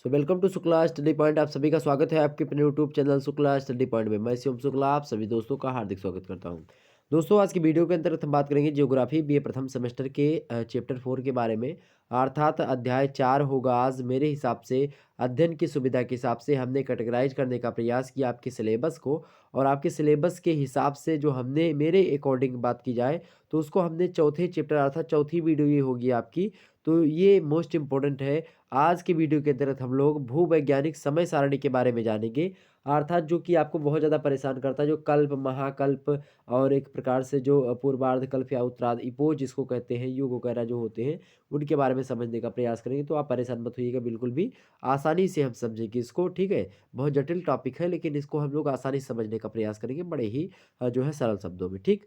Welcome to Shukla study point. आप सभी का स्वागत है आपके अपने YouTube channel Shukla study point में। मैं शिवम शुक्ला आप सभी दोस्तों का हार्दिक स्वागत करता हूं। दोस्तों, आज की वीडियो के अंतर्गत हम बात करेंगे जियोग्राफी बीए प्रथम सेमेस्टर के चैप्टर 4 के बारे में। अर्थात अध्याय 4 होगा आज। मेरे हिसाब से अध्ययन की सुविधा के हिसाब से हमने कैटेगराइज करने का प्रयास किया आपके सिलेबस को, और आपके सिलेबस के हिसाब से जो हमने मेरे अकॉर्डिंग बात की जाए तो उसको हमने चौथे चैप्टर अर्थात चौथी वीडियो ये होगी आपकी। तो ये मोस्ट इम्पोर्टेंट है। आज की वीडियो के अंतर्गत हम लोग भूवैज्ञानिक समय सारणी के बारे में जानेंगे, अर्थात जो कि आपको बहुत ज़्यादा परेशान करता है, जो कल्प, महाकल्प और एक प्रकार से जो पूर्वार्ध कल्प या उत्तरार्ध इपोज जिसको कहते हैं, युग वगैरह जो होते हैं, उनके बारे में समझने का प्रयास करेंगे। तो आप परेशान मत होइएगा, बिल्कुल भी आसानी से हम समझेंगे इसको, ठीक है। बहुत जटिल टॉपिक है लेकिन इसको हम लोग आसानी से समझने का प्रयास करेंगे, बड़े ही जो है सरल शब्दों में, ठीक।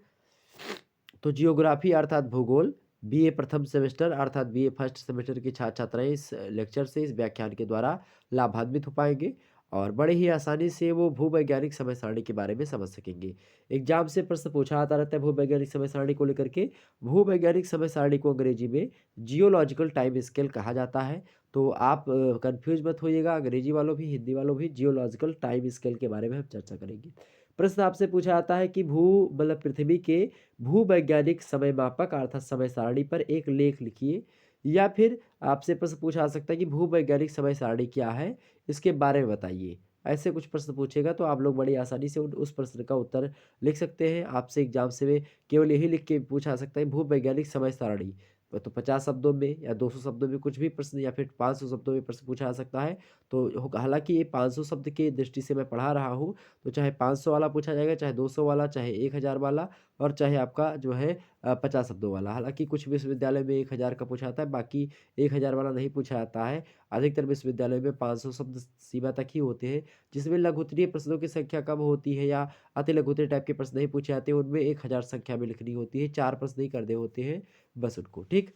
तो जियोग्राफी अर्थात भूगोल बीए प्रथम सेमेस्टर अर्थात बीए फर्स्ट सेमेस्टर के छात्र छात्राएं इस लेक्चर से, इस व्याख्यान के द्वारा लाभान्वित हो पाएंगे और बड़े ही आसानी से वो भूवैज्ञानिक समय सारणी के बारे में समझ सकेंगे। एग्जाम से प्रश्न पूछा आता रहता है भूवैज्ञानिक समय सारणी को लेकर के। भूवैज्ञानिक समय सारणी को अंग्रेजी में जियोलॉजिकल टाइम स्केल कहा जाता है। तो आप कंफ्यूज मत होइएगा, अंग्रेजी वालों भी हिंदी वालों भी जियोलॉजिकल टाइम स्केल के बारे में हम चर्चा करेंगे। प्रश्न आपसे पूछा जाता है कि भू मतलब पृथ्वी के भूवैज्ञानिक समय मापक अर्थात समय सारणी पर एक लेख लिखिए। या फिर आपसे प्रश्न पूछा जा सकता है कि भूवैज्ञानिक समय सारणी क्या है, इसके बारे में बताइए। ऐसे कुछ प्रश्न पूछेगा तो आप लोग बड़ी आसानी से उस प्रश्न का उत्तर लिख सकते हैं। आपसे एग्जाम से में केवल यही लिख के पूछा जा सकता है भूवैज्ञानिक समय सारणी। तो 50 शब्दों में या 200 शब्दों में कुछ भी प्रश्न या फिर 500 शब्दों में प्रश्न पूछा जा सकता है। तो हालांकि ये 500 शब्द की दृष्टि से मैं पढ़ा रहा हूँ, तो चाहे 500 वाला पूछा जाएगा, चाहे 200 वाला, चाहे 1000 वाला, और चाहे आपका जो है 50 शब्दों वाला। हालांकि कुछ विश्वविद्यालय में 1000 का पूछा जाता है, बाकी 1000 वाला नहीं पूछा जाता है। अधिकतर विश्वविद्यालय में 500 शब्द सीमा तक ही होते हैं। जिसमें लघुत्तरीय प्रश्नों की संख्या कम होती है या अति लघुत्तरीय टाइप के प्रश्न नहीं पूछे जाते, उनमें 1000 संख्या में लिखनी होती है। 4 प्रश्न ही करने होते हैं बस उनको, ठीक।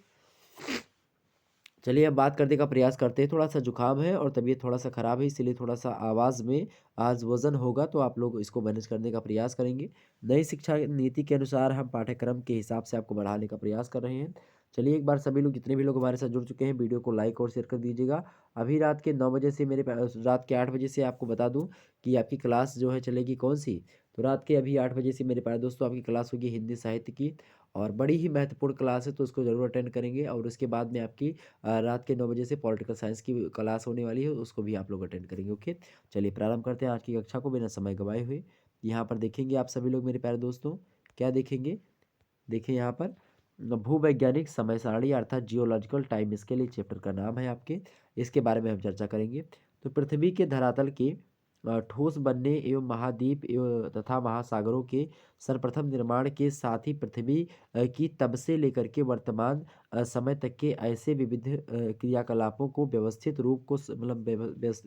चलिए अब बात करने का प्रयास करते हैं। थोड़ा सा जुकाम है और तबीयत थोड़ा सा ख़राब है, इसीलिए थोड़ा सा आवाज़ में आज वज़न होगा, तो आप लोग इसको मैनेज करने का प्रयास करेंगे। नई शिक्षा नीति के अनुसार हम पाठ्यक्रम के हिसाब से आपको बढ़ाने का प्रयास कर रहे हैं। चलिए एक बार सभी लोग, जितने भी लोग हमारे साथ जुड़ चुके हैं, वीडियो को लाइक और शेयर कर दीजिएगा। अभी रात के 9 बजे से रात के 8 बजे से आपको बता दूँ कि आपकी क्लास जो है चलेगी कौन सी। तो रात के अभी 8 बजे से मेरे प्यारे दोस्तों आपकी क्लास होगी हिंदी साहित्य की, और बड़ी ही महत्वपूर्ण क्लास है, तो उसको ज़रूर अटेंड करेंगे। और उसके बाद में आपकी रात के 9 बजे से पॉलिटिकल साइंस की क्लास होने वाली है, उसको भी आप लोग अटेंड करेंगे, ओके। चलिए प्रारंभ करते हैं आज की कक्षा को बिना समय गंवाए हुए। यहाँ पर देखेंगे आप सभी लोग मेरे प्यारे दोस्तों, क्या देखेंगे, देखिए यहाँ पर भूवैज्ञानिक समय सारणी अर्थात जियोलॉजिकल टाइम स्केल इस चैप्टर का नाम है आपके। इसके बारे में हम चर्चा करेंगे। तो पृथ्वी के धरातल के ठोस बनने एवं महाद्वीप एवं तथा महासागरों के सर्वप्रथम निर्माण के साथ ही पृथ्वी की तब से लेकर के वर्तमान समय तक के ऐसे विविध क्रियाकलापों को व्यवस्थित रूप को मतलब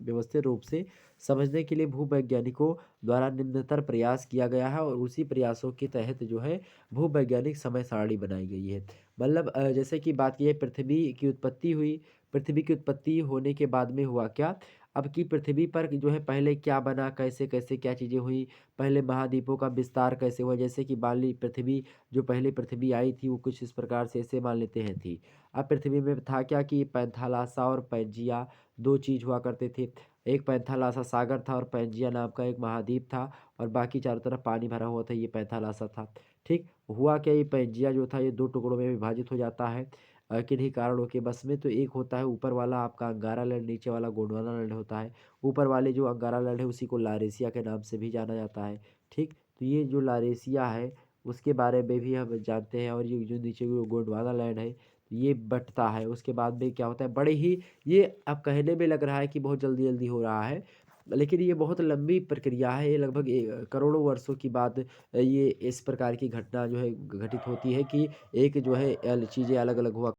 व्यवस्थित रूप से समझने के लिए भूवैज्ञानिकों द्वारा निरंतर प्रयास किया गया है, और उसी प्रयासों के तहत जो है भूवैज्ञानिक समय सारणी बनाई गई है। मतलब जैसे कि बात की है, पृथ्वी की उत्पत्ति हुई। पृथ्वी की उत्पत्ति होने के बाद में हुआ क्या, अब की पृथ्वी पर जो है पहले क्या बना, कैसे कैसे क्या चीज़ें हुई, पहले महाद्वीपों का विस्तार कैसे हुआ। जैसे कि बाली पृथ्वी, जो पहले पृथ्वी आई थी वो कुछ इस प्रकार से ऐसे मान लेते हैं थी। अब पृथ्वी में था क्या कि पैंथालासा और पैंजिया दो चीज़ हुआ करते थे। एक पैंथालासा सागर था और पैंजिया नाम का एक महाद्वीप था, और बाकी चारों तरफ पानी भरा हुआ था, ये पैंथालासा था, ठीक। हुआ क्या, ये पैंजिया जो था ये दो टुकड़ों में विभाजित हो जाता है किन्हीं कारणों के बस में। तो एक होता है ऊपर वाला आपका अंगारा लैंड, नीचे वाला गोंडवाना लैंड होता है। ऊपर वाले जो अंगारा लैंड है उसी को लारेशिया के नाम से भी जाना जाता है, ठीक। तो ये जो लारेशिया है उसके बारे में भी हम जानते हैं, और ये जो नीचे जो गोंडवाना लैंड है ये बंटता है। उसके बाद में क्या होता है, बड़े ही, ये अब कहने में लग रहा है कि बहुत जल्दी जल्दी हो रहा है, लेकिन ये बहुत लंबी प्रक्रिया है। ये लगभग करोड़ों वर्षों की बाद ये इस प्रकार की घटना जो है घटित होती है कि एक जो है चीज़ें अलग अलग हुआ।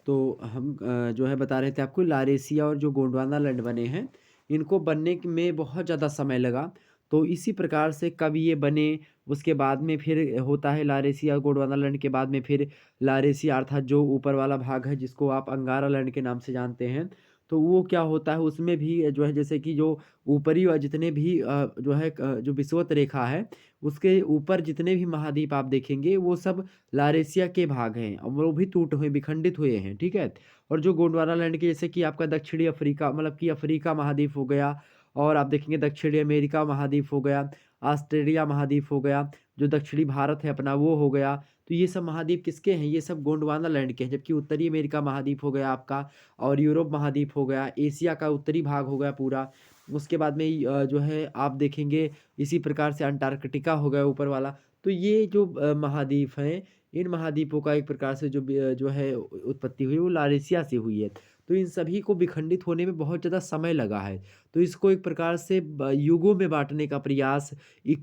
तो हम जो है बता रहे थे आपको, लारेशिया और जो गोंडवाना लैंड बने हैं, इनको बनने में बहुत ज़्यादा समय लगा। तो इसी प्रकार से कब ये बने, उसके बाद में फिर होता है लारेशिया गोंडवाना लैंड के बाद में फिर लारेशिया अर्थात जो ऊपर वाला भाग है जिसको आप अंगारा लैंड के नाम से जानते हैं, तो वो क्या होता है उसमें भी जो है जैसे कि जो ऊपरी जितने भी जो है जो विषुवत रेखा है, उसके ऊपर जितने भी महाद्वीप आप देखेंगे वो सब लारेशिया के भाग हैं और वो भी टूटे हुए विखंडित हुए हैं, ठीक है? और जो गोंडवाना लैंड के जैसे कि आपका दक्षिणी अफ्रीका मतलब कि अफ्रीका महाद्वीप हो गया और आप देखेंगे दक्षिणी अमेरिका महाद्वीप हो गया, ऑस्ट्रेलिया महाद्वीप हो गया, जो दक्षिणी भारत है अपना वो हो गया। तो ये सब महाद्वीप किसके हैं? ये सब गोंडवाना लैंड के हैं, जबकि उत्तरी अमेरिका महाद्वीप हो गया आपका और यूरोप महाद्वीप हो गया, एशिया का उत्तरी भाग हो गया पूरा। उसके बाद में जो है आप देखेंगे इसी प्रकार से अंटार्कटिका हो गया ऊपर वाला। तो ये जो महाद्वीप हैं, इन महाद्वीपों का एक प्रकार से जो है उत्पत्ति हुई वो लारेशिया से हुई है। तो इन सभी को विखंडित होने में बहुत ज़्यादा समय लगा है। तो इसको एक प्रकार से युगों में बाँटने का प्रयास,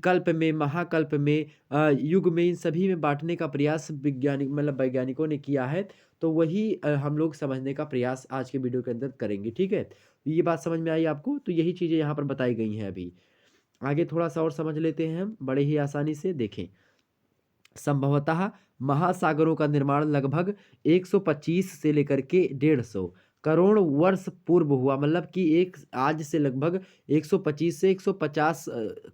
कल्प में, महाकल्प में, युग में, इन सभी में बाँटने का प्रयास विज्ञानिक मतलब वैज्ञानिकों ने किया है। तो वही हम लोग समझने का प्रयास आज के वीडियो के अंदर करेंगे, ठीक है? ये बात समझ में आई आपको? तो यही चीज़ें यहाँ पर बताई गई हैं अभी। आगे थोड़ा-सा और समझ लेते हैं हम, बड़े ही आसानी से देखें। संभवतः महासागरों का निर्माण लगभग 125 से लेकर के 150 करोड़ वर्ष पूर्व हुआ, मतलब कि एक आज से लगभग 125 से 150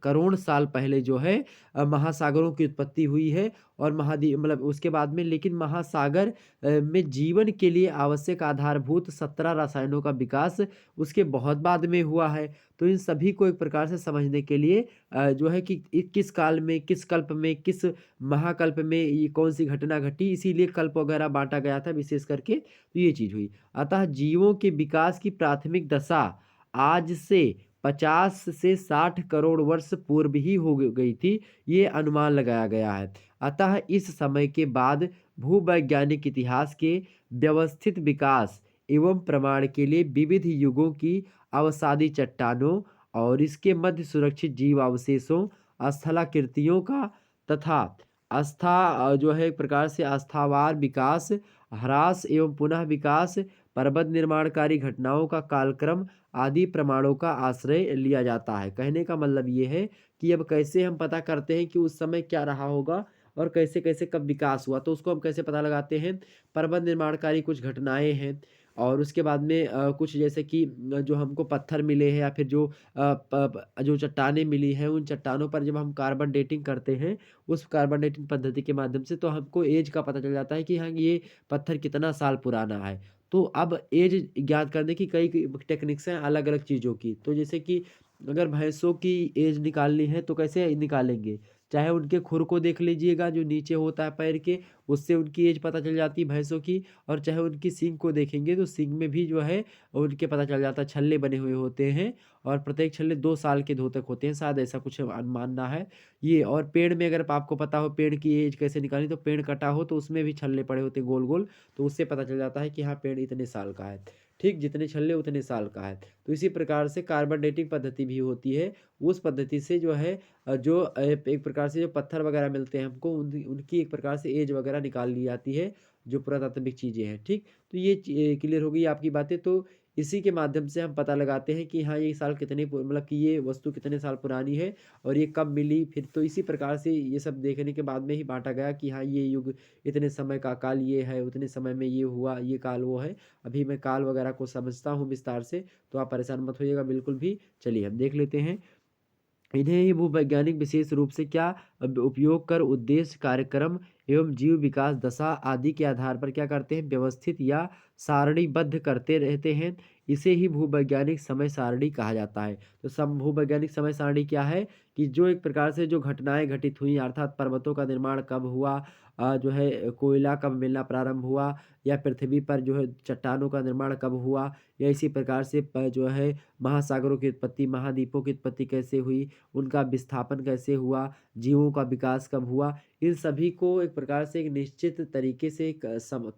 करोड़ साल पहले जो है महासागरों की उत्पत्ति हुई है और महाद्वीप मतलब उसके बाद में लेकिन महासागर में जीवन के लिए आवश्यक आधारभूत 17 रसायनों का विकास उसके बहुत बाद में हुआ है। तो इन सभी को एक प्रकार से समझने के लिए जो है कि किस काल में, किस कल्प में, किस महाकल्प में ये कौन-सी घटना घटी, इसीलिए कल्प वगैरह बाँटा गया था विशेष करके, तो ये चीज़ हुई। अतः जीवों के विकास की प्राथमिक दशा आज से 50 से 60 करोड़ वर्ष पूर्व ही हो गई थी, ये अनुमान लगाया गया है। अतः इस समय के बाद भूवैज्ञानिक इतिहास के व्यवस्थित विकास एवं प्रमाण के लिए विविध युगों की अवसादी चट्टानों और इसके मध्य सुरक्षित जीवावशेषों, स्थलाकृतियों का तथा जो है एक प्रकार से अस्थावार विकास, ह्रास एवं पुनः विकास, पर्वत निर्माणकारी घटनाओं का कालक्रम आदि प्रमाणों का आश्रय लिया जाता है। कहने का मतलब ये है कि अब कैसे हम पता करते हैं कि उस समय क्या रहा होगा और कैसे-कैसे कब विकास हुआ, तो उसको हम कैसे पता लगाते हैं? पर्वत निर्माणकारी कुछ घटनाएँ हैं और उसके बाद में कुछ जैसे कि जो हमको पत्थर मिले हैं या फिर जो जो चट्टानें मिली हैं, उन चट्टानों पर जब हम कार्बन डेटिंग करते हैं, उस कार्बन डेटिंग पद्धति के माध्यम से तो हमको ऐज का पता चल जाता है कि हाँ, ये पत्थर कितना साल पुराना है। तो अब ऐज ज्ञात करने की कई कई टेक्निक्स हैं अलग-अलग चीज़ों की। तो जैसे कि अगर भैंसों की ऐज निकालनी है तो कैसे निकालेंगे? चाहे उनके खुर को देख लीजिएगा जो नीचे होता है पैर के, उससे उनकी ऐज पता चल जाती है भैंसों की और चाहे उनकी सींग को देखेंगे तो सींग में भी जो है उनके पता चल जाता है, छल्ले बने हुए होते हैं और प्रत्येक छल्ले 2 साल के धो तक होते हैं, शायद ऐसा कुछ मानना है। ये और पेड़ में अगर आपको पता हो पेड़ की एज कैसे निकालनी तो पेड़ कटा हो तो उसमें भी छल्ले पड़े होते हैं गोल-गोल, तो उससे पता चल जाता है कि हाँ, पेड़ इतने साल का है। ठीक, जितने छल्ले उतने साल का है। तो इसी प्रकार से कार्बन डेटिंग पद्धति भी होती है। उस पद्धति से जो है जो एक प्रकार से जो पत्थर वगैरह मिलते हैं हमको उनकी एक प्रकार से एज वगैरह निकाल ली जाती है, जो पुरातात्विक चीज़ें हैं, ठीक? तो ये क्लियर हो गई आपकी बातें, तो इसी के माध्यम से हम पता लगाते हैं कि हाँ, ये साल कितने मतलब कि ये वस्तु कितने साल पुरानी है और ये कब मिली, फिर तो इसी प्रकार से ये सब देखने के बाद में ही बाँटा गया कि हाँ, ये युग इतने समय का काल ये है, उतने समय में ये हुआ, ये काल वो है। अभी मैं काल वगैरह को समझता हूँ विस्तार से, तो आप परेशान मत होइएगा बिल्कुल भी। चलिए हम देख लेते हैं। इन्हें ही भूवैज्ञानिक विशेष रूप से क्या उपयोग कर उद्देश्य, कार्यक्रम एवं जीव विकास दशा आदि के आधार पर क्या करते हैं? व्यवस्थित या सारणीबद्ध करते रहते हैं। इसे ही भूवैज्ञानिक समय सारणी कहा जाता है। तो भूवैज्ञानिक समय सारणी क्या है कि जो एक प्रकार से जो घटनाएं घटित हुई अर्थात पर्वतों का निर्माण कब हुआ, जो है कोयला कब मिलना प्रारंभ हुआ या पृथ्वी पर जो है चट्टानों का निर्माण कब हुआ या इसी प्रकार से जो है महासागरों की उत्पत्ति, महाद्वीपों की उत्पत्ति कैसे हुई, उनका विस्थापन कैसे हुआ, जीवों का विकास कब हुआ, इन सभी को एक प्रकार से एक निश्चित तरीके से एक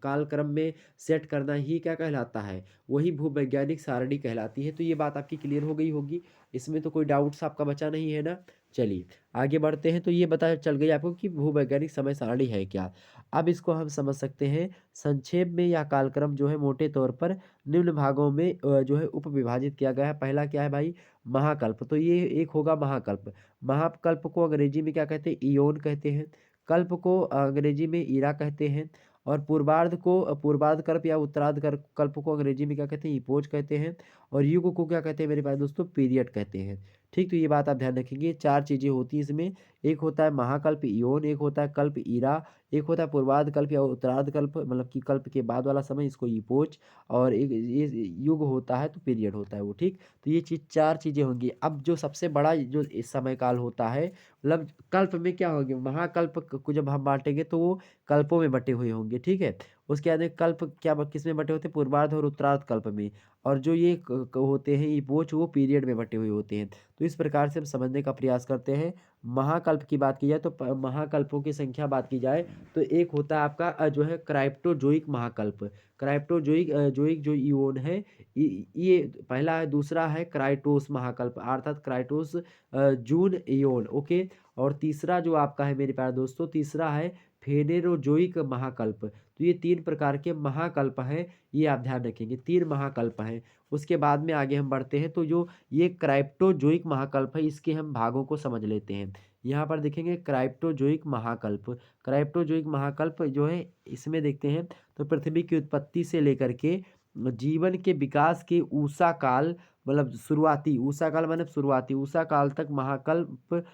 कालक्रम में सेट करना ही क्या कहलाता है? वही भूवैज्ञानिक सारणी कहलाती है। तो ये बात आपकी क्लियर हो गई होगी। इसमें तो कोई डाउट्स आपका बचा नहीं है ना? चलिए, आगे बढ़ते हैं। तो ये पता चल गई आपको कि भूवैज्ञानिक समय सारणी है क्या? अब इसको हम समझ सकते हैं संक्षेप में। यह कालक्रम जो है मोटे तौर पर निम्न भागों में जो है उपविभाजित किया गया है। पहला क्या है भाई? महाकल्प। तो ये एक होगा महाकल्प। महाकल्प को अंग्रेजी में क्या कहते हैं? इयोन कहते हैं। कल्प को अंग्रेजी में ईरा कहते हैं और पूर्वार्ध कल्प या उत्तरार्ध कल्प को अंग्रेजी में क्या कहते हैं, इपोज कहते हैं। और युग को क्या कहते हैं मेरे पास दोस्तों, पीरियड कहते हैं। ठीक, तो ये बात आप ध्यान रखेंगे। चार चीज़ें होती हैं इसमें, एक होता है महाकल्प इयोन, एक होता है कल्प ईरा, एक होता है पूर्वार्ध कल्प या उत्तरार्ध कल्प मतलब कि कल्प के बाद वाला समय, इसको इपोज, और एक ये युग होता है तो पीरियड होता है वो। ठीक, तो ये चीज़ चार चीज़ें होंगी। अब जो सबसे बड़ा जो इस समय काल होता है, मतलब कल्प में क्या होंगे, महाकल्प को जब हम बांटेंगे तो वो कल्पों में बटे हुए होंगे। ठीक है, उसके बाद में कल्प क्या किस में बटे होते हैं, पूर्वार्ध और उत्तरार्ध कल्प में। और जो ये होते हैं इपोज, वो पीरियड में बटे हुए होते हैं। तो इस प्रकार से हम समझने का प्रयास करते हैं। महाकल्प की बात की जाए तो महाकल्पों की संख्या बात की जाए तो एक होता है आपका जो है क्राइप्टोजोइक महाकल्प। जोइक जो इओन है, ये पहला है। दूसरा है क्राइटोस महाकल्प अर्थात क्राइटोस जून इओन। ओके, और तीसरा जो आपका है मेरे प्यारे दोस्तों, तीसरा है फेनेरोजोइक महाकल्प। तो ये तीन प्रकार के महाकल्प हैं, ये आप ध्यान रखेंगे, तीन महाकल्प हैं। उसके बाद में आगे हम बढ़ते हैं तो जो ये क्राइप्टोजोइक महाकल्प है, इसके हम भागों को समझ लेते हैं। यहाँ पर देखेंगे क्राइप्टोजोइक महाकल्प। क्राइप्टोजोइक महाकल्प जो है, इसमें देखते हैं तो पृथ्वी की उत्पत्ति से लेकर के जीवन के विकास के ऊषा काल, मतलब शुरुआती ऊषा काल मतलब शुरुआती ऊषा काल तक महाकल्प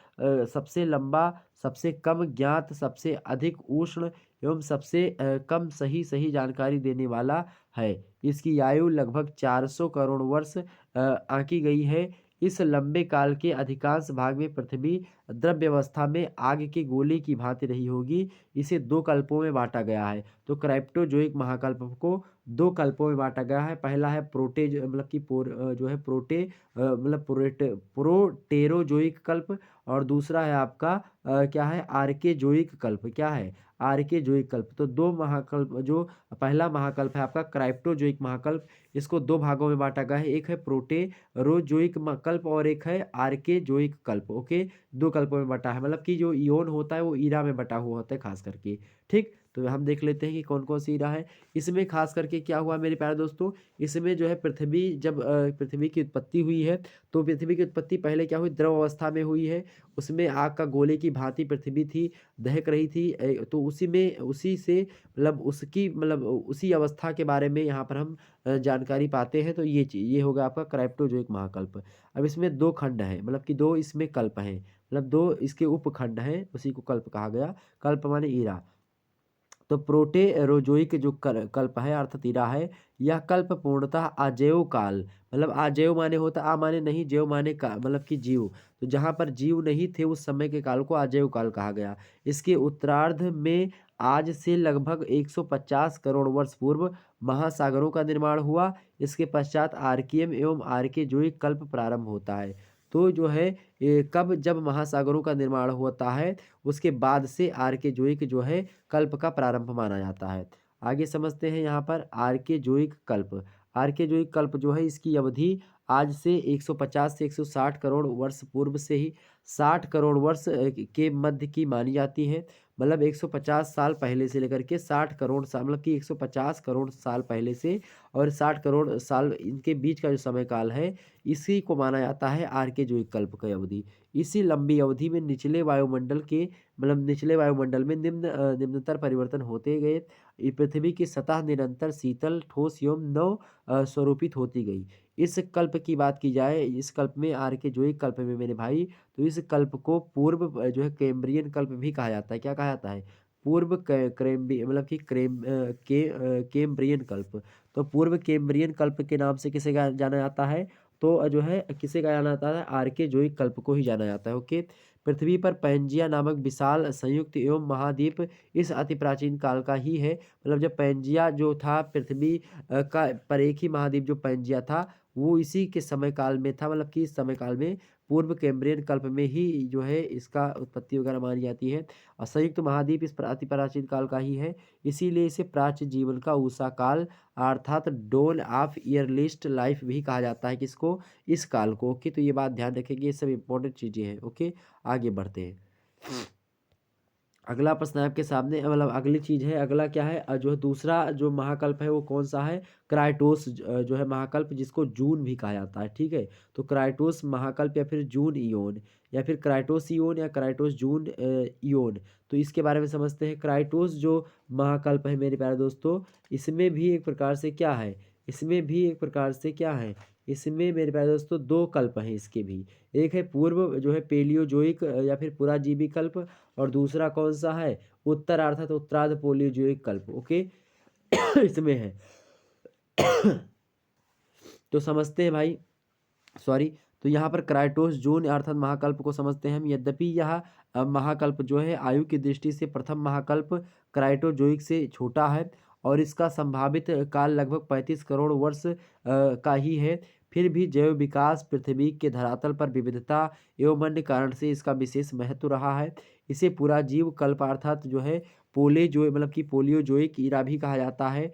सबसे लंबा, सबसे कम ज्ञात, सबसे अधिक उष्ण एवं सबसे कम सही जानकारी देने वाला है। इसकी आयु लगभग 400 करोड़ वर्ष आंकी गई है। इस लंबे काल के अधिकांश भाग में पृथ्वी द्रव्य अवस्था में आग के गोले की भांति रही होगी। इसे दो कल्पों में बांटा गया है। तो क्राइप्टोजोइक महाकल्प को दो कल्पों में बांटा गया है। पहला है मतलब कि जो है मतलब प्रोटेरोजोइक कल्प, और दूसरा है आपका क्या है, आर्केजोइक कल्प। क्या है, आर्केजोइक कल्प। तो दो महाकल्प, जो पहला महाकल्प है आपका क्राइप्टोजोइक महाकल्प, इसको दो भागों में बांटा गया है। एक है प्रोटेरोजोइक कल्प और एक है आर्केजोइक कल्प। ओके, दो कल्पों में बटा है, मतलब कि जो इयोन होता है वो ईरा में बटा हुआ होता है खास करके। ठीक, तो हम देख लेते हैं कि कौन कौन सी ईरा है। इसमें खास करके क्या हुआ मेरे प्यारे दोस्तों, इसमें जो है पृथ्वी जब पृथ्वी की उत्पत्ति हुई है, तो पृथ्वी की उत्पत्ति पहले क्या हुई, द्रव अवस्था में हुई है। उसमें आग का गोले की भांति पृथ्वी थी, दहक रही थी। तो उसी से मतलब उसी अवस्था के बारे में यहाँ पर हम जानकारी पाते हैं। तो ये होगा आपका क्राइप्टोजोइक महाकल्प। अब इसमें दो खंड हैं, मतलब कि दो इसमें कल्प हैं, मतलब दो इसके उपखंड हैं, उसी को कल्प कहा गया। कल्प माने ईरा। तो प्रोटेरोजोइक जो कल्प है अर्थात ईरा है, यह कल्प पूर्णतः अजैव काल, मतलब अजैव माने होता आ माने नहीं, जैव माने का मतलब कि जीव, तो जहाँ पर जीव नहीं थे उस समय के काल को अजैव काल कहा गया। इसके उत्तरार्ध में आज से लगभग 150 करोड़ वर्ष पूर्व महासागरों का निर्माण हुआ। इसके पश्चात आर्कियम एवं आर्केजोइक कल्प प्रारंभ होता है। तो जो है कब जब महासागरों का निर्माण होता है, उसके बाद से आर्केजोइक जो है कल्प का प्रारंभ माना जाता है। आगे समझते हैं यहाँ पर आर्केजोइक कल्प। आर्केजोइक कल्प जो है, इसकी अवधि आज से 150 से 160 करोड़ वर्ष पूर्व से ही 60 करोड़ वर्ष के मध्य की मानी जाती है। मतलब 150 साल पहले से लेकर के 60 करोड़ साल, मतलब कि 150 करोड़ साल पहले से और 60 करोड़ साल इनके बीच का जो समय काल है, इसी को माना जाता है आर्केजोइक कल्प की अवधि। इसी लंबी अवधि में निचले वायुमंडल में निम्नतर परिवर्तन होते गए। पृथ्वी की सतह निरंतर शीतल, ठोस एवं नव स्वरूपित होती गई। इस कल्प की बात की जाए, इस कल्प में आर्केजोइक कल्प में मेरे भाई, तो इस कल्प को पूर्व जो है कैम्ब्रियन कल्प भी कहा जाता है। क्या कहा जाता है, पूर्व क्रेम्बी मतलब कि कैम्ब्रियन कल्प। तो पूर्व कैम्ब्रियन कल्प के नाम से किसे जाना जाता है, तो जो है किसे कहा जाना जाता है, आर्केजोइक कल्प को ही जाना जाता है। ओके, पृथ्वी पर पैंजिया नामक विशाल संयुक्त एवं महाद्वीप इस अति प्राचीन काल का ही है। मतलब जब पैंजिया जो था पृथ्वी का पर एक ही महाद्वीप जो पैंजिया था, वो इसी के समय काल में था, मतलब कि इस समय काल में पूर्व कैम्ब्रियन कल्प में ही जो है इसका उत्पत्ति वगैरह मानी जाती है। और संयुक्त महाद्वीप इस अति प्राचीन काल का ही है, इसीलिए इसे प्राच्य जीवन का ऊषा काल अर्थात डोन ऑफ ईयरलिस्ट लाइफ भी कहा जाता है। किसको, इस काल को। ओके, तो ये बात ध्यान रखेंगे, ये सब इंपॉर्टेंट चीज़ें हैं। ओके, आगे बढ़ते हैं। अगला प्रश्न है आपके सामने, मतलब अगली चीज़ है, अगला क्या है, जो है दूसरा जो महाकल्प है वो कौन सा है, क्राइटोस जो है महाकल्प, जिसको जून भी कहा जाता है, ठीक है। तो क्राइटोस महाकल्प या फिर जून इयोन, या फिर क्राइटोस इयोन या क्राइटोस जून इयोन। तो इसके बारे में समझते हैं। क्राइटोस जो महाकल्प है मेरे प्यारे दोस्तों, इसमें भी एक प्रकार से क्या है, इसमें भी एक प्रकार से क्या है, इसमें मेरे प्यारे दोस्तों दो कल्प हैं इसके भी। एक है पूर्व जो है पेलियोजोइक या फिर पुराजीवी कल्प, और दूसरा कौन सा है, उत्तर अर्थात उत्तरार्ध पोलियोजोइक कल्प, ओके। इसमें है। तो समझते हैं भाई, सॉरी। तो यहाँ पर क्राइटोस जून अर्थात महाकल्प को समझते हैं हम। यद्यपि यह महाकल्प जो है आयु की दृष्टि से प्रथम महाकल्प क्राइटोजोइक से छोटा है, और इसका संभावित काल लगभग 35 करोड़ वर्ष का ही है। फिर भी जैव विकास, पृथ्वी के धरातल पर विविधता एवं अन्य कारण से इसका विशेष महत्व रहा है। इसे पूरा जीव कल्प अर्थात जो है पोले जो मतलब कि पोलियोजोइक ईरा भी कहा जाता है।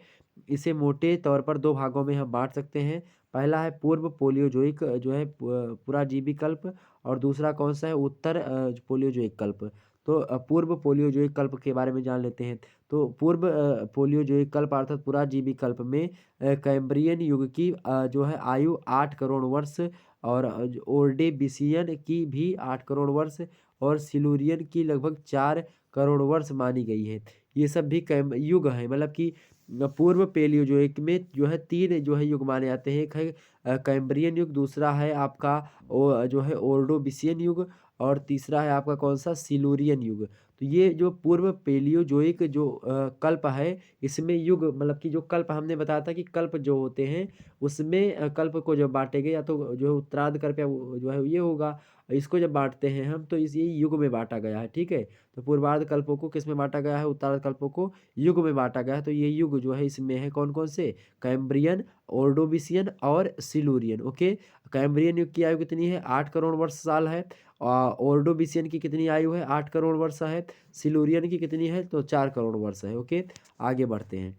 इसे मोटे तौर पर दो भागों में हम बांट सकते हैं। पहला है पूर्व पोलियोजोइक जो है पुराजीवी कल्प, और दूसरा कौन सा है, उत्तर पोलियोजोइक कल्प। तो पूर्व पोलियोजोइक कल्प के बारे में जान लेते हैं। तो पूर्व पोलियोजोइक कल्प अर्थात पुराजीवी कल्प में कैम्ब्रियन युग की जो है आयु 8 करोड़ वर्ष, और ओर्डेबिसियन की भी 8 करोड़ वर्ष, और सिलूरियन की लगभग 4 करोड़ वर्ष मानी गई है। ये सब भी कैम युग है, मतलब कि पूर्व पेलियोजोइक में जो है 3 जो है युग माने जाते हैं। एक है कैम्ब्रियन युग, दूसरा है आपका जो है ओर्डोबिसियन युग, और तीसरा है आपका कौन सा, सिलूरियन युग। तो ये जो पूर्व पेलियोजोइक जो कल्प है, इसमें युग मतलब कि जो कल्प हमने बताया था कि कल्प जो होते हैं उसमें कल्प को जब बांटेंगे या तो जो है उत्तरार्ध कल्प या जो है ये होगा। इसको जब बांटते हैं हम तो इस ये युग में बांटा गया है, ठीक है। तो पूर्वार्ध कल्पों को किस में बांटा गया है, उत्तरार्ध कल्पों को युग में बांटा गया है। तो ये युग जो है इसमें है कौन कौन से, कैम्ब्रियन, ओर्डोबिसियन और सिलूरियन, ओके। कैम्ब्रियन युग की आयु कितनी है, 8 करोड़ वर्ष साल है। ओर्डोबिसियन की कितनी आयु है, 8 करोड़ वर्ष है। सिलूरियन की कितनी है, तो 4 करोड़ वर्ष है, ओके। आगे बढ़ते हैं,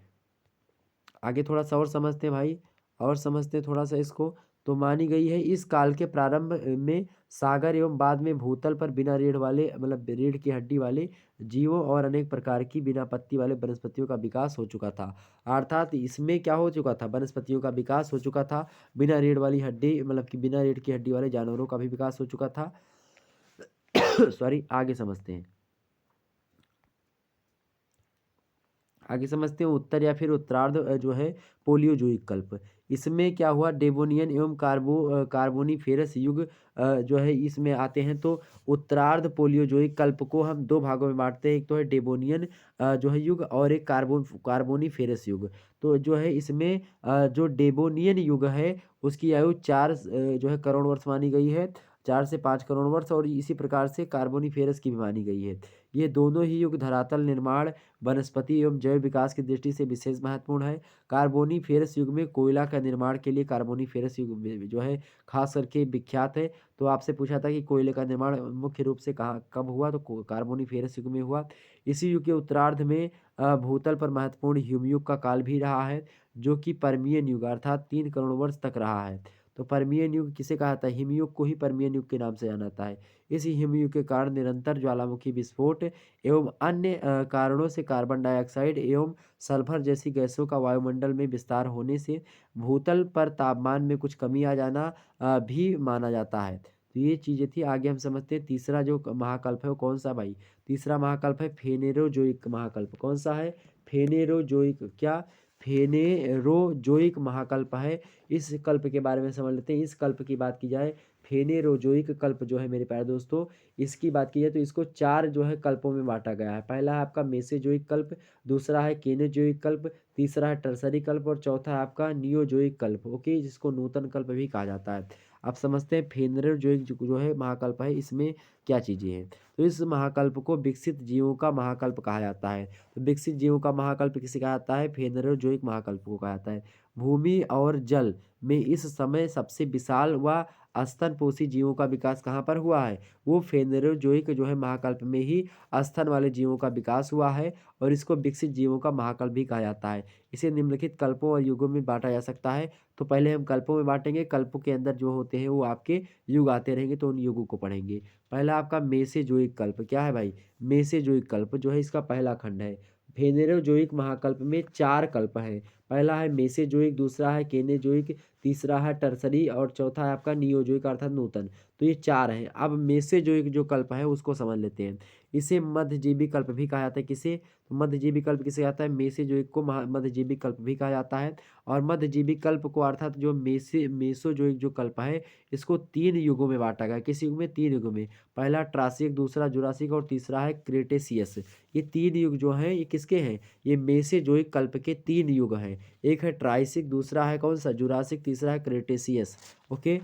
आगे थोड़ा सा और समझते हैं भाई, और समझते हैं थोड़ा सा इसको। तो मानी गई है इस काल के प्रारंभ में सागर एवं बाद में भूतल पर बिना रीढ़ वाले मतलब रीढ़ की हड्डी वाले जीवों और अनेक प्रकार की बिना पत्ती वाले वनस्पतियों का विकास हो चुका था। अर्थात इसमें क्या हो चुका था, वनस्पतियों का विकास हो चुका था। बिना रीढ़ वाली हड्डी मतलब कि बिना रीढ़ की हड्डी वाले जानवरों का भी विकास हो चुका था। सॉरी, आगे समझते हैं, आगे समझते हैं उत्तर या फिर उत्तरार्ध जो है पोलियोजोइक कल्प। इसमें क्या हुआ, डेवोनियन एवं कार्बोनीफेरस युग जो है इसमें आते हैं। तो उत्तरार्ध पोलियोजोइक कल्प को हम दो भागों में बांटते हैं। एक तो है डेवोनियन जो है युग, और एक कार्बोनीफेरस युग। तो जो है इसमें जो डेवोनियन युग है उसकी आयु 4 जो है करोड़ वर्ष मानी गई है, 4 से 5 करोड़ वर्ष। और इसी प्रकार से कार्बोनीफेरस की भी मानी गई है। ये दोनों ही युग धरातल निर्माण, वनस्पति एवं जैव विकास की दृष्टि से विशेष महत्वपूर्ण है। कार्बोनीफेरस युग में कोयला का निर्माण के लिए कार्बोनीफेरस युग में जो है खास करके विख्यात है। तो आपसे पूछा था कि कोयले का निर्माण मुख्य रूप से कहाँ कब हुआ, तो कार्बोनीफेरस युग में हुआ। इसी युग के उत्तरार्ध में भूतल पर महत्वपूर्ण हिमयुग का काल भी रहा है, जो कि परमियन युग अर्थात 3 करोड़ वर्ष तक रहा है। तो परमियन युग किसे कहा जाता है, हिमयुग को ही परमियन युग के नाम से जाना जाता है। इसी हिमयुग के कारण निरंतर ज्वालामुखी विस्फोट एवं अन्य कारणों से कार्बन डाइऑक्साइड एवं सल्फर जैसी गैसों का वायुमंडल में विस्तार होने से भूतल पर तापमान में कुछ कमी आ जाना भी माना जाता है। तो ये चीज़ें थी। आगे हम समझते हैं तीसरा जो महाकल्प है वो कौन सा भाई। तीसरा महाकल्प है फेनेरोजोइक महाकल्प। कौन सा है, फेनेरोजोइक, क्या, फेनेरोजोइक महाकल्प है। इस कल्प के बारे में समझ लेते हैं। इस कल्प की बात की जाए, फेनेरोजोइक कल्प जो है मेरे प्यारे दोस्तों, इसकी बात की जाए तो इसको 4 जो है कल्पों में बांटा गया है। पहला है आपका मेसेजोइक कल्प, दूसरा है केनेजोइक कल्प, तीसरा है टर्सरी कल्प, और चौथा है आपका नियोजोइक कल्प, ओके, जिसको नूतन कल्प भी कहा जाता है। अब समझते हैं फेनेरोजोइक जो है महाकल्प है, इसमें क्या चीज़ें हैं। तो इस महाकल्प को विकसित जीवों का महाकल्प कहा जाता है। तो विकसित जीवों का महाकल्प किसे कहा जाता है, फेनेरोजोइक महाकल्प को कहा जाता है। भूमि और जल में इस समय सबसे विशाल व स्तनपोषी जीवों का विकास कहाँ पर हुआ है? वो फेनरोजोइक जो है महाकल्प में ही स्तन वाले जीवों का विकास हुआ है और इसको विकसित जीवों का महाकल्प भी कहा जाता है। इसे निम्नलिखित कल्पों और युगों में बाँटा जा सकता है। तो पहले हम कल्पों में बाँटेंगे, कल्पों के अंदर जो होते हैं वो आपके युग आते रहेंगे, तो उन युगों को पढ़ेंगे। पहला आपका मेसेजोइक कल्प, क्या है भाई? मेसेजोइक कल्प जो है इसका पहला खंड है। फेनेरोजोइक महाकल्प में 4 कल्प हैं। पहला है मेसेजोइक, दूसरा है केनेजोइक, तीसरा है टर्सरी और चौथा है आपका नियोजोइक अर्थात नूतन। तो ये 4 हैं। अब मेसेजोइक जो कल्प है उसको समझ लेते हैं। इसे मध्यजीवी कल्प भी कहा जाता है। किसे? तो मध्यजीवी कल्प किसे कहता है? मेसेजोइक को मध्यजीवी कल्प भी कहा जाता है। और मध्यजीवी कल्प को अर्थात जो मेसोजोइक जो कल्प है इसको 3 युगों में बाँटा गया है। किस युग में? 3 युगों में। पहला ट्रासिक, दूसरा जुरासिक और तीसरा है क्रेटेशियस। ये 3 युग जो हैं ये किसके हैं? ये मेसेजोइक कल्प के 3 युग हैं। एक है ट्राइसिक, दूसरा है कौन-सा? जुरासिक, तीसरा है क्रेटेशियस। ओके?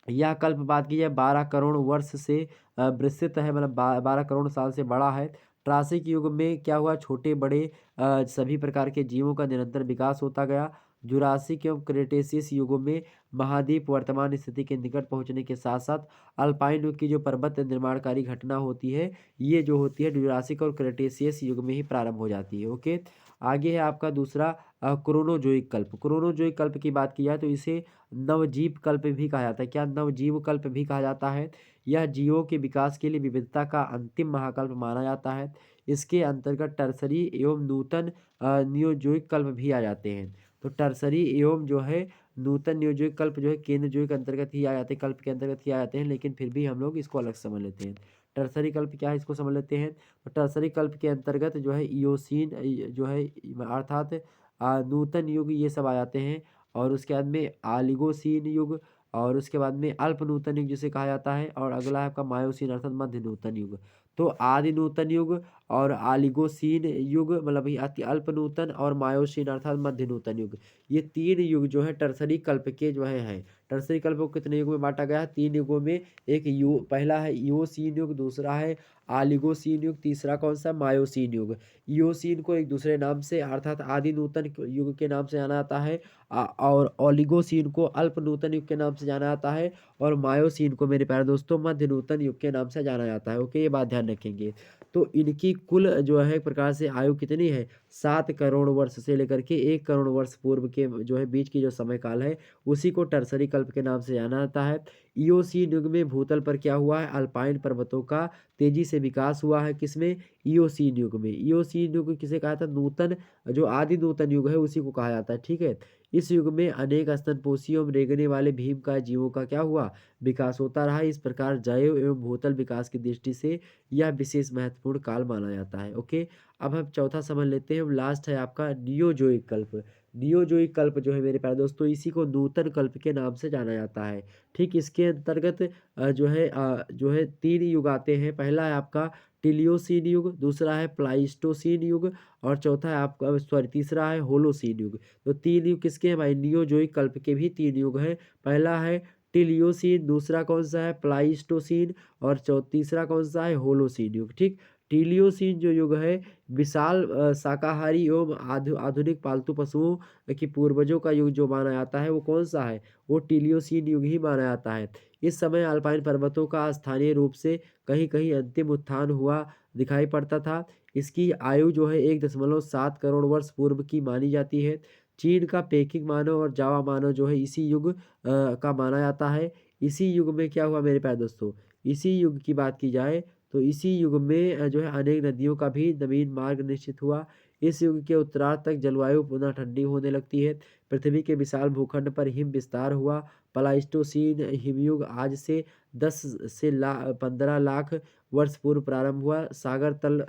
यह कल्प बात की जाए 12 करोड़ वर्ष से विस्तृत है, मतलब 12 करोड़ साल से बड़ा है। ट्रासिक युग में क्या हुआ? छोटे-बड़े सभी प्रकार के जीवों का निरंतर विकास होता गया। जुरासिक एवं क्रेटेशियस युगों में महाद्वीप वर्तमान स्थिति के निकट पहुंचने के साथ-साथ अल्पाइन युग की जो पर्वत निर्माणकारी घटना होती है, ये जो होती है जुरासिक और क्रेटेशियस युग में ही प्रारंभ हो जाती है। ओके? आगे है आपका दूसरा क्रोनोजोइक कल्प। क्रोनोजोइक कल्प की बात की जाए तो इसे नवजीव कल्प भी कहा जाता है। क्या? नवजीव कल्प भी कहा जाता है। यह जीवों के विकास के लिए विविधता का अंतिम महाकल्प माना जाता है। इसके अंतर्गत टर्सरी एवं नूतन नियोजोइक कल्प भी आ जाते हैं। तो टर्सरी एवं जो है नूतन नियोजोइक कल्प जो है केंद्रजोइक अंतर्गत ही आ जाते हैं, कल्प के अंतर्गत ही आ जाते हैं, लेकिन फिर भी हम लोग इसको अलग समझ लेते हैं। टर्सरी कल्प क्या है इसको समझ लेते हैं। तो टर्सरी कल्प के अंतर्गत जो है इयोसीन जो है अर्थात नूतन युग ये सब आ जाते हैं। और उसके बाद में ओलिगोसीन युग और उसके बाद में अल्प नूतन युग जिसे कहा जाता है और अगला है आपका मायोसीन अर्थात मध्य नूतन युग। तो आदि नूतन युग और ओलिगोसीन युग मतलब ये अति अल्प नूतन और मायोसीन अर्थात मध्य नूतन युग, ये 3 युग जो है टर्सरी कल्प के जो है। टर्सरी कल्प को कितने युग में बांटा गया है? 3 युगों में। एक यू पहला है इयोसीन युग, दूसरा है ओलिगोसीन युग, तीसरा कौन सा? मायोसीन युग। इयोसीन को एक दूसरे नाम से अर्थात आदि नूतन युग के नाम से जाना जाता है और ओलिगोसीन को अल्प नूतन युग के नाम से जाना जाता है और मायोसीन को मेरे प्यारे दोस्तों मध्य नूतन युग के नाम से जाना जाता है। ओके? ये बात ध्यान रखेंगे। तो इनकी कुल जो है एक प्रकार से आयु कितनी है? 7 करोड़ वर्ष से लेकर के 1 करोड़ वर्ष पूर्व के जो है बीच की जो समय काल है उसी को टर्सरी कल्प के नाम से जाना जाता है। इयोसीन युग में भूतल पर क्या हुआ है? अल्पाइन पर्वतों का तेजी से विकास हुआ है। किसमें? इयोसीन युग में। इयोसीन युग किसे कहा था? नूतन जो आदि नूतन युग है उसी को कहा जाता है। ठीक है? इस युग में अनेक स्तनपोषी एवं रेंगने वाले भीमकाय जीवों का क्या हुआ? विकास होता रहा। इस प्रकार जैव एवं भूतल विकास की दृष्टि से यह विशेष महत्वपूर्ण काल माना जाता है। ओके? अब हम चौथा समझ लेते हैं। लास्ट है आपका नियोजोइक कल्प। नियोजोइक कल्प जो है मेरे प्यारे दोस्तों इसी को नूतन कल्प के नाम से जाना जाता है। ठीक इसके अंतर्गत जो है 3 युग आते हैं। पहला है आपका टिलियोसीन युग, दूसरा है प्लाइस्टोसीन युग और चौथा है आपका तीसरा है होलोसीन युग। तो 3 युग किसके हैं भाई? नियोजोइक कल्प के भी 3 युग हैं। पहला है टिलियोसीन, दूसरा कौन-सा है? प्लाइस्टोसीन और तीसरा कौन-सा है? होलोसीन युग। ठीक? टिलियोसीन जो युग है विशाल शाकाहारी एवं आधुनिक पालतू पशुओं कि पूर्वजों का युग जो माना जाता है वो कौन-सा है? वो टिलियोसीन युग ही माना जाता है। इस समय अल्पाइन पर्वतों का स्थानीय रूप से कहीं-कहीं अंतिम उत्थान हुआ दिखाई पड़ता था। इसकी आयु जो है 1.7 करोड़ वर्ष पूर्व की मानी जाती है। चीन का पेकिंग मानव और जावा मानव जो है इसी युग का माना जाता है। इसी युग में क्या हुआ मेरे प्यारे दोस्तों? इसी युग की बात की जाए तो इसी युग में जो है अनेक नदियों का भी नवीन मार्ग निश्चित हुआ। इस युग के उत्तरार्ध तक जलवायु पुनः ठंडी होने लगती है। पृथ्वी के विशाल भूखंड पर हिम विस्तार हुआ। प्लाइस्टोसीन हिमयुग आज से 10 से 15 लाख वर्ष पूर्व प्रारंभ हुआ। सागर तल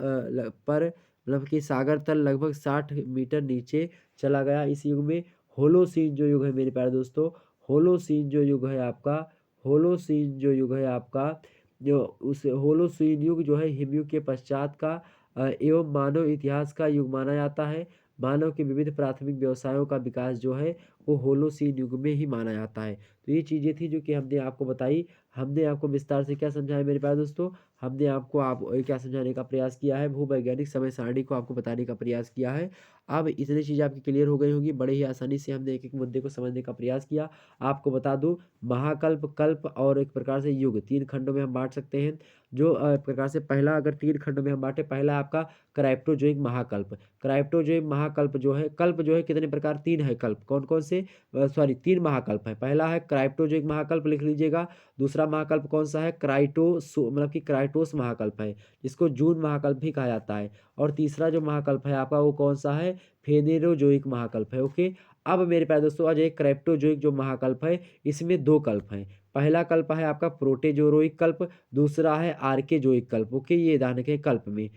पर मतलब कि सागर तल लगभग 60 मीटर नीचे चला गया। इस युग में होलोसीन जो युग है मेरे प्यारे दोस्तों, होलोसीन जो युग है आपका होलोसीन जो युग है आपका जो उस होलोसीन युग जो है हिमयुग के पश्चात का एवं मानव इतिहास का युग माना जाता है। मानव के विविध प्राथमिक व्यवसायों का विकास जो है वो होलोसीन युग में ही माना जाता है। तो ये चीज़ें थी जो कि हमने आपको बताई। हमने आपको विस्तार से क्या समझाया मेरे प्यारे दोस्तों? हमने आपको क्या समझाने का प्रयास किया है, भूवैज्ञानिक समय सारणी को आपको बताने का प्रयास किया है। अब इतनी चीज़ें आपकी क्लियर हो गई होंगी, बड़े ही आसानी से हमने एक-एक मुद्दे को समझने का प्रयास किया। आपको बता दूँ, महाकल्प, कल्प और एक प्रकार से युग 3 खंडों में हम बाँट सकते हैं। जो एक प्रकार से पहला अगर 3 खंडों में हम बाँटे, पहला आपका क्राइप्टोज़ोइक महाकल्प। क्राइप्टोज़ोइक महाकल्प जो है, कल्प जो है कितने प्रकार 3 है कल्प, कौन-कौन से? सॉरी 3 महाकल्प हैं। पहला है क्राइप्टोज़ोइक महाकल्प लिख लीजिएगा। दूसरा महाकल्प कौन-सा है? मतलब कि क्राइटोस महाकल्प है, जिसको जून महाकल्प भी कहा जाता है। और तीसरा जो महाकल्प है आपका वो कौन-सा है? फेनेरोज़ोइक महाकल्प है, ओके। अब मेरे प्यारे दोस्तों आज एक क्राइप्टोज़ोइक जो महाकल्प है, इसमें 2 कल्प हैं। पहला कल्प है आपका प्रोटेज़ोइक कल्प, दूसरा है आर्केज़ोइक कल्प, ओके। ये ध्यान रखें कल्प में।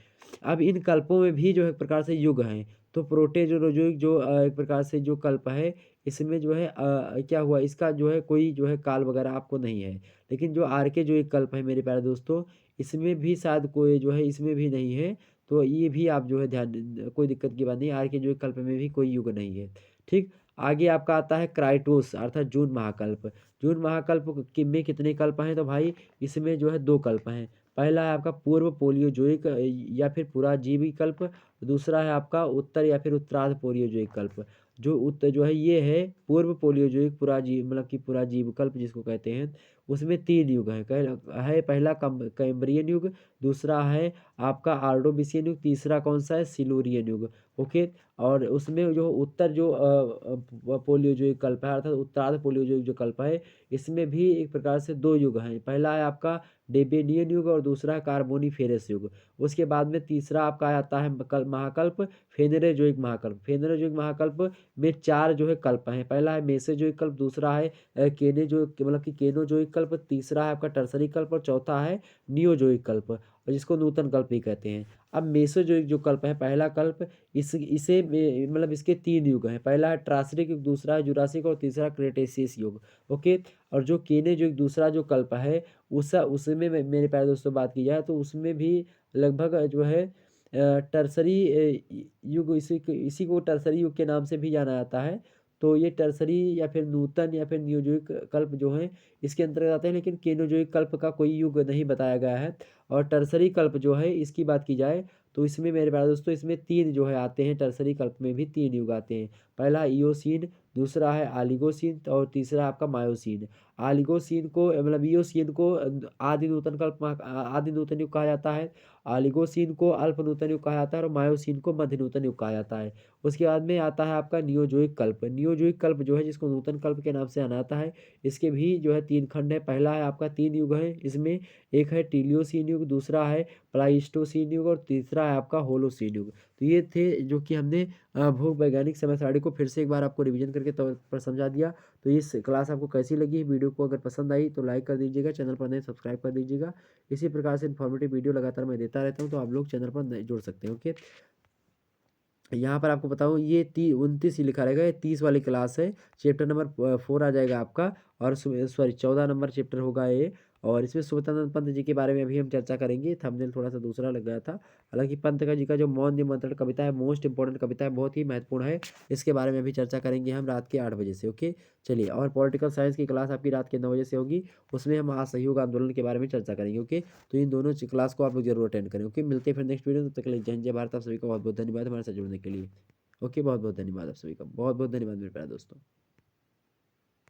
अब इन कल्पों में भी जो है एक प्रकार से युग हैं। तो प्रोटेज़ोइक जो एक प्रकार से जो कल्प है, इसमें जो है क्या हुआ, इसका जो है कोई जो है काल वगैरह आपको नहीं है। लेकिन जो आर्केज़ोइक कल्प है मेरे प्यारे दोस्तों, इसमें भी शायद कोई जो है इसमें भी नहीं है। तो ये भी आप जो है ध्यान, कोई दिक्कत की बात नहीं है, आर्केज़ोइक कल्प में भी कोई युग नहीं है। ठीक? आगे आपका आता है क्राइटोस अर्थात जून महाकल्प। जून महाकल्प में कितने कल्प हैं? तो भाई इसमें जो है 2 कल्प हैं। पहला है आपका पूर्व पोलियोज़ोइक या फिर पुराजीवी कल्प, दूसरा है आपका उत्तर या फिर उत्तरार्ध पोलियोज़ोइक कल्प। जो है ये है पूर्व पोलियोज़ोइक मतलब कि पुराजीव कल्प जिसको कहते हैं, उसमें 3 युग हैं। पहला कैम्ब्रियन युग, दूसरा है आपका ऑर्डोविसियन युग, तीसरा कौन-सा है? सिल्यूरियन युग, ओके। और उसमें जो उत्तर जो पोलियोज़ोइक कल्प है अर्थात उत्तरार्ध पोलियोज़ोइक जो कल्प है, इसमें भी एक प्रकार से 2 युग हैं। पहला है आपका डेबेनियन युग और दूसरा है कार्बोनिफेरस युग। उसके बाद में तीसरा आपका आता है महाकल्प फेनेरोज़ोइक महाकल्प। फेनेरोज़ोइक महाकल्प में 4 जो है कल्प हैं। पहला है मेसोज़ोइक कल्प, दूसरा है मतलब कि केनोज़ोइक कल्प, तीसरा है आपका टर्सरी कल्प और चौथा है नियोज़ोइक कल्प, और जिसको नूतन कल्प भी कहते हैं। अब मेसोज़ोइक जो कल्प है, पहला कल्प इसे मतलब इसके 3 युग हैं। पहला है ट्रांसरिक युग, दूसरा है जुरासिक और तीसरा क्रेटेशियस युग, ओके। और जो केनेज़ोइक दूसरा जो कल्प है, उसमें मेरे प्यारे दोस्तों बात की जाए तो उसमें भी लगभग जो है टर्सरी युग, इसी को टर्सरी युग के नाम से भी जाना जाता है। तो ये टर्सरी या फिर नूतन या फिर नियोज़ोइक कल्प जो हैं इसके अंतर्गत आते हैं, लेकिन केनोज़ोइक कल्प का कोई युग नहीं बताया गया है। और टर्सरी कल्प जो है इसकी बात की जाए तो इसमें मेरे प्यारे दोस्तों इसमें 3 जो है आते हैं, टर्सरी कल्प में भी 3 युग आते हैं। पहला इओसीन, दूसरा है ऑलिगोसीन और तीसरा आपका मायोसीन। ऑलिगोसीन को मतलब इओसीन को आदि नूतन युग कहा जाता है। ऑलिगोसीन को अल्प नूतन युग कहा जाता है और मायोसीन को मध्य नूतन युग कहा जाता है। उसके बाद में आता है आपका नियोज़ोइक कल्प। नियोज़ोइक कल्प जो है जिसको नूतन कल्प के नाम से जाना जाता है, इसके भी जो है 3 खंड है। पहला है आपका 3 युग है इसमें, एक है टीलियोसीन युग, दूसरा है प्लाइस्टोसीन युग और तीसरा है आपका होलोसीन युग। तो ये थे जो कि हमने भूवैज्ञानिक समय सारणी को फिर से एक बार आपको रिवीजन करके तौर पर समझा दिया। तो इस क्लास आपको कैसी लगी? वीडियो को अगर पसंद आई तो लाइक कर दीजिएगा, चैनल पर नए सब्सक्राइब कर दीजिएगा। इसी प्रकार से इन्फॉर्मेटिव वीडियो लगातार मैं देता रहता हूँ, तो आप लोग चैनल पर नए जुड़ सकते हैं, ओके। यहाँ पर आपको बताऊँ ये 29 ही लिखा रहेगा, ये 30 वाली क्लास है। चैप्टर नंबर 4 आ जाएगा आपका, और सॉरी 14 नंबर चैप्टर होगा ये। और इसमें स्वतंत्र पंत जी के बारे में अभी हम चर्चा करेंगे। थंबनेल थोड़ा सा दूसरा लग गया था। हालांकि पंत का जी का जो मौन निमंत्रण कविता है, मोस्ट इंपॉर्टेंट कविता है, बहुत ही महत्वपूर्ण है। इसके बारे में अभी चर्चा करेंगे हम रात के 8 बजे से, ओके। चलिए, और पॉलिटिकल साइंस की क्लास आपकी रात के 9 बजे से होगी। उसमें हम असहयोग आंदोलन के बारे में चर्चा करेंगे, ओके। तो इन दोनों क्लास को आप लोग जरूर अटेंड करें, ओके। मिलते हैं फिर नेक्स्ट वीडियो, तब तक के लिए जय हिंद, जय भारत। आप सभी का बहुत बहुत धन्यवाद हमारे साथ जुड़ने के लिए। ओके, बहुत बहुत धन्यवाद आप सभी का, बहुत बहुत धन्यवाद मेरे प्यारे दोस्तों।